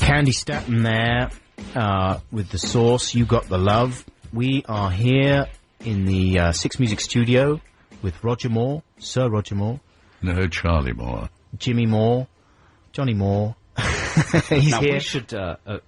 Candy Staton there with The Source, You Got the Love. We are here in the Six Music studio with Roger Moore, Sir Roger Moore. No, Charlie Moore. Jimmy Moore, Johnny Moore. He's now, here. we should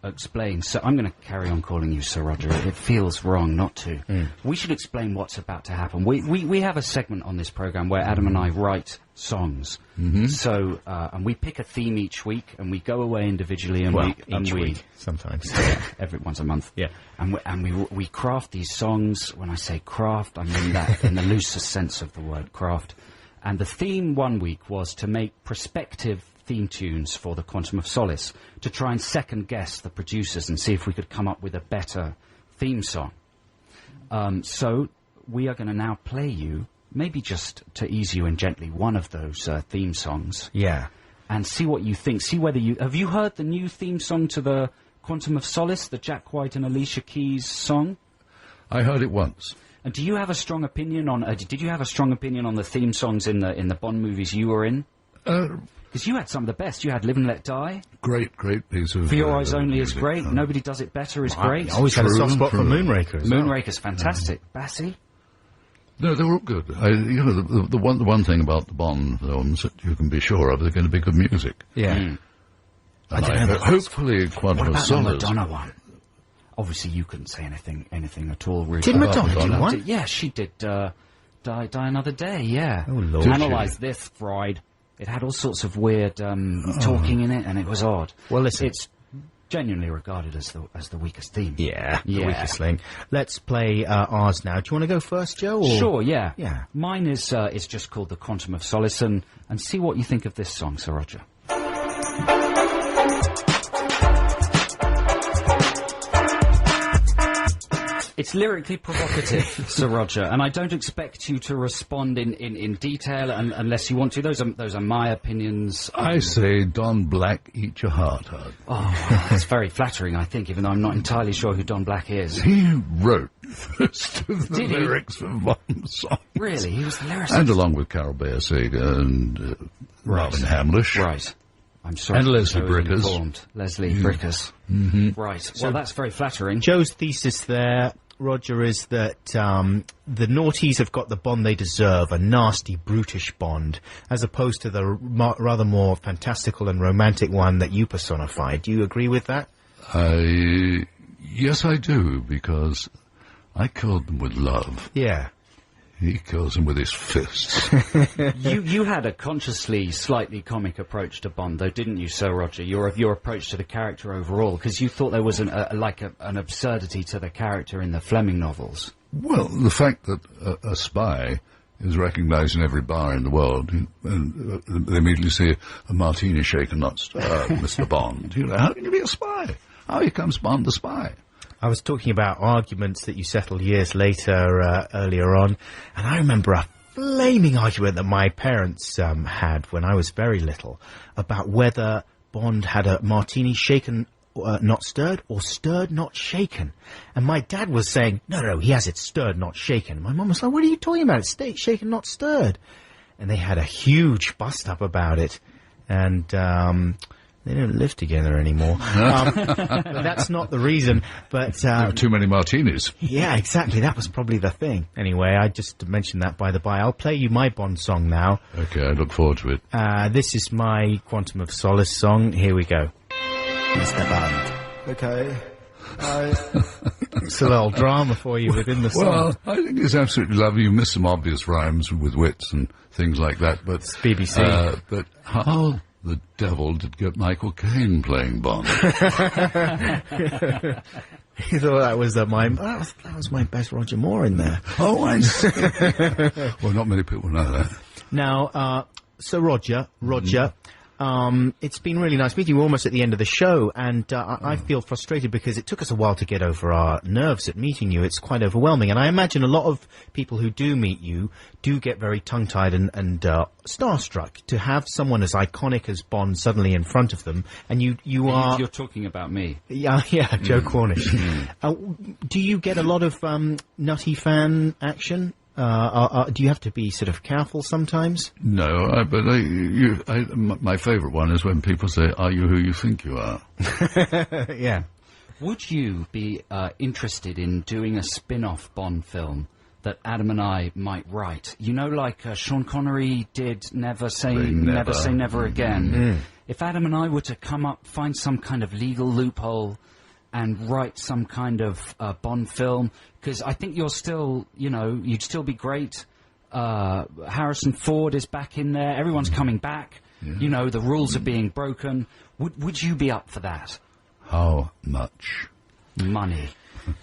explain. So I'm going to carry on calling you Sir Roger. It feels wrong not to. We should explain what's about to happen. We have a segment on this program where Adam and I write songs. So and we pick a theme each week, and we go away individually, and each week sometimes. Every once a month. Yeah. And we craft these songs. When I say craft, I mean that in the loosest sense of the word craft. And the theme one week was to make prospective theme tunes for the Quantum of Solace, to try and second guess the producers and see if we could come up with a better theme song. So we are going to now play you, maybe just to ease you in gently, one of those theme songs. Yeah. And see what you think. See whether you... Have you heard the new theme song to the Quantum of Solace, the Jack White and Alicia Keys song? I heard it once. And do you have a strong opinion on... did you have a strong opinion on the theme songs in the Bond movies you were in? Because you had some of the best. You had Live and Let Die. Great piece of... For Your Eyes Only is great. Nobody Does It Better is great. I always had a soft spot for Moonraker as well. Moonraker's fantastic. Bassy? No, they were all good. The one thing about the Bond films that you can be sure of, they're going to be good music. Yeah. And hopefully Quantum of What about the Solace... Madonna one? Obviously, you couldn't say anything at all, really. Did Madonna do one? Yeah, she did. Die Another Day. Yeah. Oh Lord. Analyze this, Freud. It had all sorts of weird talking in it, and it was odd. Well, listen. It's genuinely regarded as the weakest theme. Yeah, the weakest link. Let's play ours now. Do you want to go first, Joe? Or? Sure, yeah. Yeah. Mine is just called The Quantum of Solace, and see what you think of this song, Sir Roger. It's lyrically provocative, Sir Roger, and I don't expect you to respond in detail unless you want to. Those are my opinions. I say, Don Black, eat your heart out. Oh, that's very flattering, I think, even though I'm not entirely sure who Don Black is. He wrote most of the Did he? lyrics for Bond songs. Really? He was the lyricist? And along with Carol Bayer Sager and Robin Hamlish. Right. I'm sorry. And to be Leslie so Brickers. informed. Leslie Brickers. Right. Well, that's very flattering. Joe's thesis there, Roger, is that the naughties have got the Bond they deserve, a nasty, brutish Bond, as opposed to the rather more fantastical and romantic one that you personify. Do you agree with that? Yes, I do, because I killed them with love. Yeah. He kills them with his fists. You had a consciously slightly comic approach to Bond, though, didn't you, Sir Roger? Your approach to the character overall, because you thought there was an absurdity to the character in the Fleming novels. Well, the fact that a spy is recognised in every bar in the world, and they immediately see a martini shaken, not stirred, Mr. Bond. You know, how can you be a spy? How becomes Bond the spy? I was talking about arguments that you settled years later, earlier on, and I remember a flaming argument that my parents had when I was very little about whether Bond had a martini shaken, not stirred, or stirred, not shaken. And my dad was saying, no, he has it stirred, not shaken. My mum was like, what are you talking about? It's shaken, not stirred. And they had a huge bust-up about it. And they don't live together anymore. That's not the reason, but... there were too many martinis. Yeah, exactly. That was probably the thing. Anyway, I just mentioned that by the by. I'll play you my Bond song now. Okay, I look forward to it. This is my Quantum of Solace song. Here we go. Mr. Bond. Okay. It's a little drama for you within the song. Well, I think it's absolutely lovely. You miss some obvious rhymes with wits and things like that, but... It's BBC. But how... the devil did get Michael Caine playing Bond. You thought that was that was my best Roger Moore in there. Oh, I see. Well, not many people know that. Now, so Roger, it's been really nice meeting you. We're almost at the end of the show, and I feel frustrated because it took us a while to get over our nerves at meeting you. It's quite overwhelming, and I imagine a lot of people who do meet you do get very tongue-tied and starstruck to have someone as iconic as Bond suddenly in front of them, and you are... You're talking about me. Yeah, Joe Cornish. Do you get a lot of nutty fan action do you have to be sort of careful sometimes? No, my favourite one is when people say, "Are you who you think you are?" Yeah. Would you be interested in doing a spin-off Bond film that Adam and I might write? You know, like Sean Connery did Never Say Never Again. If Adam and I were to find some kind of legal loophole and write some kind of Bond film, because I think you're still, you'd still be great. Harrison Ford is back in there. Everyone's coming back. Yeah. The rules are being broken. Would you be up for that? How much? Money.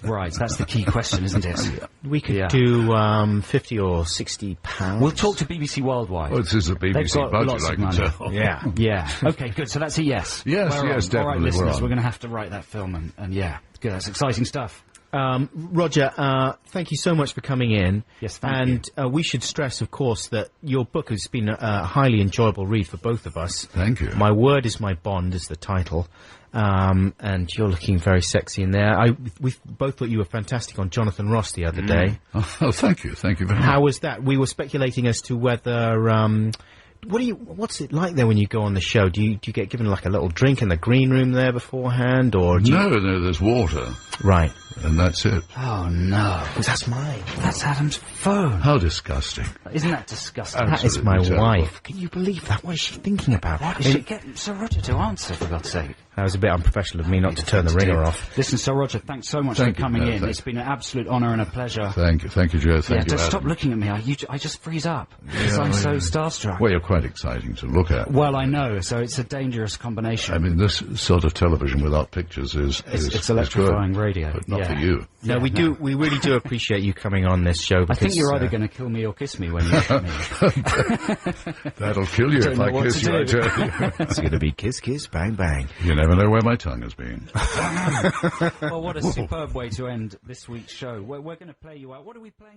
Right, that's the key question, isn't it? We could do 50 or 60 pounds. We'll talk to BBC Worldwide. Oh, this is a BBC budget, I can tell. Yeah. Yeah. Okay, good. So that's a yes. Yes, definitely. All right, listeners, we're going to have to write that film, and yeah, good. That's exciting stuff. Roger, thank you so much for coming in. Yes, thank you. And we should stress, of course, that your book has been a highly enjoyable read for both of us. Thank you. My Word is My Bond is the title. And you're looking very sexy in there. We both thought you were fantastic on Jonathan Ross the other day. Oh, thank you. Thank you very much. How was that? We were speculating as to whether, what's it like there when you go on the show? Do you get given like a little drink in the green room there beforehand, or No, there's water. Right. And that's it. Oh, no. That's mine. That's Adam's phone. How disgusting. Isn't that disgusting? That is my terrible. wife. Can you believe that? What is she thinking about? What is she getting Sir Roger to answer, for God's sake? That was a bit unprofessional of me not to turn the ringer off. Listen, Sir Roger, thanks so much for coming in. It's been an absolute honour and a pleasure. Thank you, Joe. Thank you, just Adam. stop looking at me. I just freeze up because I'm so starstruck. Well, you're quite exciting to look at. Well, I know, so it's a dangerous combination. I mean, this sort of television without pictures is it's electrifying good, radio. but not for you. No, we really do appreciate you coming on this show. I think you're either going to kill me or kiss me when you look at me. That'll kill you if I kiss you, I tell you. It's going to be kiss, kiss, bang, bang. You never know where my tongue has been. Well, what a superb way to end this week's show. We're going to play you out. What are we playing?